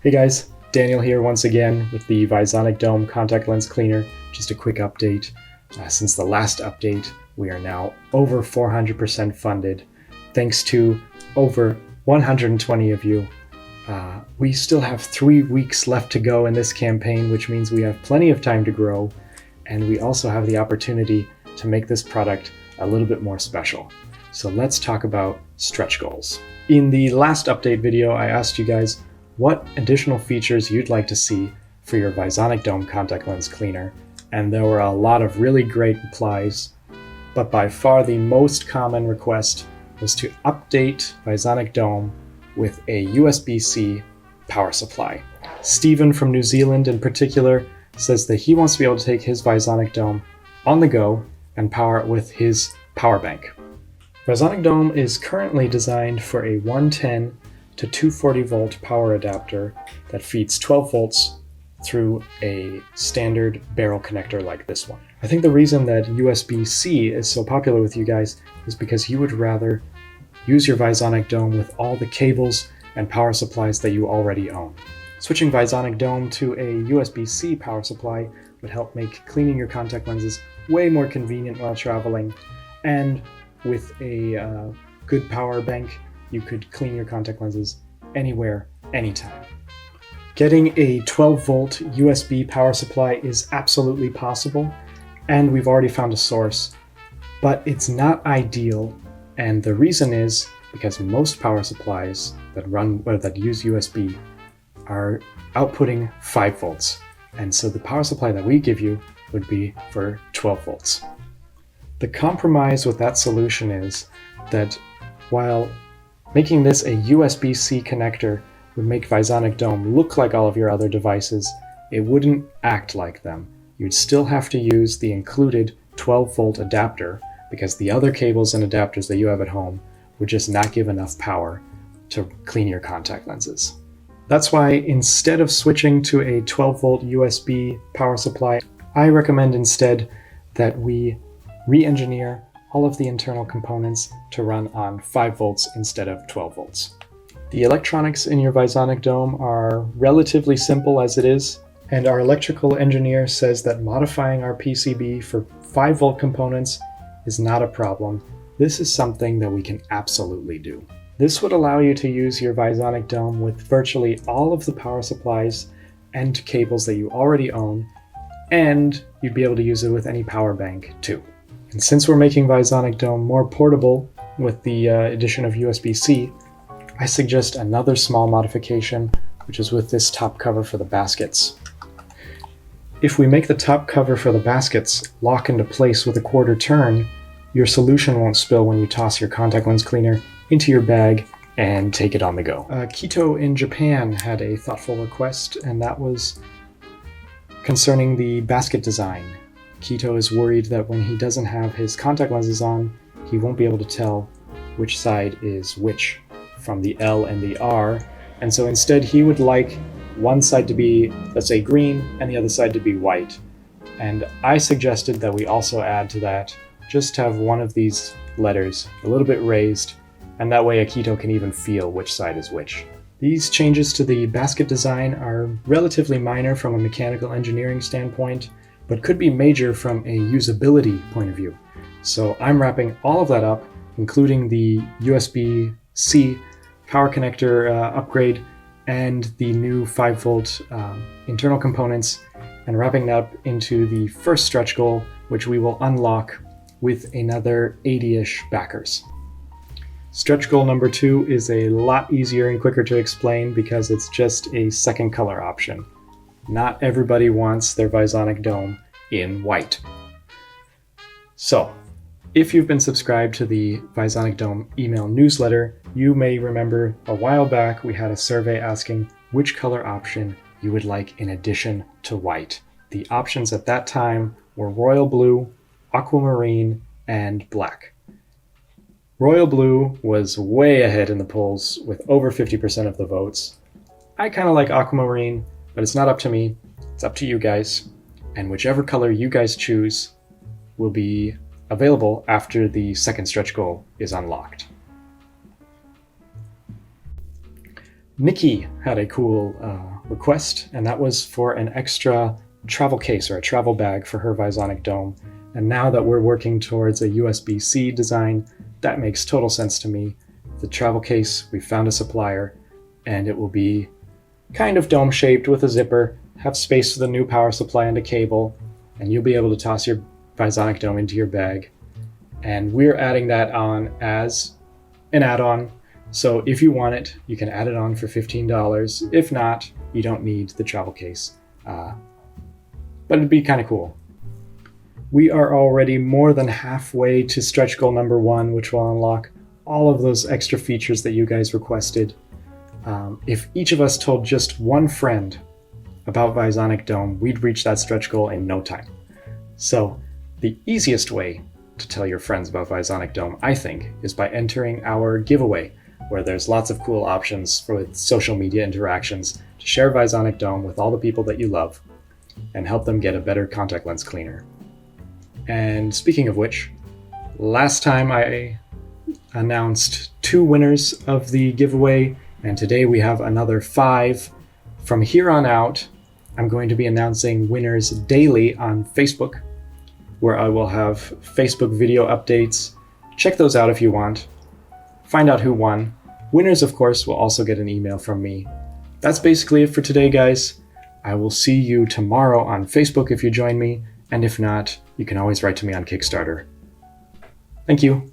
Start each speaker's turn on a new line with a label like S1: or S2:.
S1: Hey guys, Daniel here once again with the Visonic Dome Contact Lens Cleaner. Just a quick update. Since the last update, we are now over 400% funded. Thanks to over 120 of you. We still have 3 weeks left to go in this campaign, which means we have plenty of time to grow, and we also have the opportunity to make this product a little bit more special. So let's talk about stretch goals. In the last update video, I asked you guys what additional features you'd like to see for your Visonic Dome Contact Lens Cleaner, and there were a lot of really great replies, but by far the most common request was to update Visonic Dome with a USB-C power supply. Stephen from New Zealand in particular says that he wants to be able to take his Visonic Dome on the go and power it with his power bank. Visonic Dome is currently designed for a 110 to 240 volt power adapter that feeds 12 volts through a standard barrel connector like this one. I think the reason that USB-C is so popular with you guys is because you would rather use your Visonic Dome with all the cables and power supplies that you already own. Switching Visonic Dome to a USB-C power supply would help make cleaning your contact lenses way more convenient while traveling, and with a good power bank, you could clean your contact lenses anywhere, anytime. Getting a 12 volt USB power supply is absolutely possible, and we've already found a source, but it's not ideal, and the reason is because most power supplies that use USB are outputting 5 volts, and so the power supply that we give you would be for 12 volts. The compromise with that solution is that while making this a USB-C connector would make Visonic Dome look like all of your other devices, it wouldn't act like them. You'd still have to use the included 12 volt adapter because the other cables and adapters that you have at home would just not give enough power to clean your contact lenses. That's why instead of switching to a 12 volt USB power supply, I recommend instead that we re-engineer all of the internal components to run on 5 volts instead of 12 volts. The electronics in your Visonic Dome are relatively simple as it is, and our electrical engineer says that modifying our PCB for 5 volt components is not a problem. This is something that we can absolutely do. This would allow you to use your Visonic Dome with virtually all of the power supplies and cables that you already own, and you'd be able to use it with any power bank too. And since we're making Visonic Dome more portable with the addition of USB-C, I suggest another small modification, which is with this top cover for the baskets. If we make the top cover for the baskets lock into place with a quarter turn, your solution won't spill when you toss your contact lens cleaner into your bag and take it on the go. Kito in Japan had a thoughtful request, and that was concerning the basket design. Kito is worried that when he doesn't have his contact lenses on, he won't be able to tell which side is which from the L and the R, and so instead he would like one side to be, let's say, green and the other side to be white. And I suggested that we also add to that, just have one of these letters a little bit raised, and that way Akito can even feel which side is which. These changes to the basket design are relatively minor from a mechanical engineering standpoint, but could be major from a usability point of view. So I'm wrapping all of that up, including the USB-C power connector upgrade and the new 5 volt internal components, and wrapping that up into the first stretch goal, which we will unlock with another 80-ish backers. Stretch goal number 2 is a lot easier and quicker to explain because it's just a second color option. Not everybody wants their Visonic Dome in white. So, if you've been subscribed to the Visonic Dome email newsletter, you may remember a while back we had a survey asking which color option you would like in addition to white. The options at that time were royal blue, aquamarine, and black. Royal blue was way ahead in the polls with over 50% of the votes. I kind of like aquamarine, but it's not up to me, it's up to you guys, and whichever color you guys choose will be available after the second stretch goal is unlocked. Nikki had a cool request, and that was for an extra travel case or a travel bag for her Visonic Dome. And now that we're working towards a USB-C design, that makes total sense to me. The travel case, we found a supplier, and it will be kind of dome-shaped with a zipper, have space for the new power supply and a cable, and you'll be able to toss your Visonic Dome into your bag. And we're adding that on as an add-on. So if you want it, you can add it on for $15. If not, you don't need the travel case. But it'd be kind of cool. We are already more than halfway to stretch goal number 1, which will unlock all of those extra features that you guys requested. If each of us told just one friend about Visonic Dome, we'd reach that stretch goal in no time. So the easiest way to tell your friends about Visonic Dome, I think, is by entering our giveaway, where there's lots of cool options for social media interactions to share Visonic Dome with all the people that you love and help them get a better contact lens cleaner. And speaking of which, last time I announced 2 winners of the giveaway, and today we have another 5. From here on out, I'm going to be announcing winners daily on Facebook, where I will have Facebook video updates. Check those out if you want. Find out who won. Winners, of course, will also get an email from me. That's basically it for today, guys. I will see you tomorrow on Facebook if you join me, and if not, you can always write to me on Kickstarter. Thank you.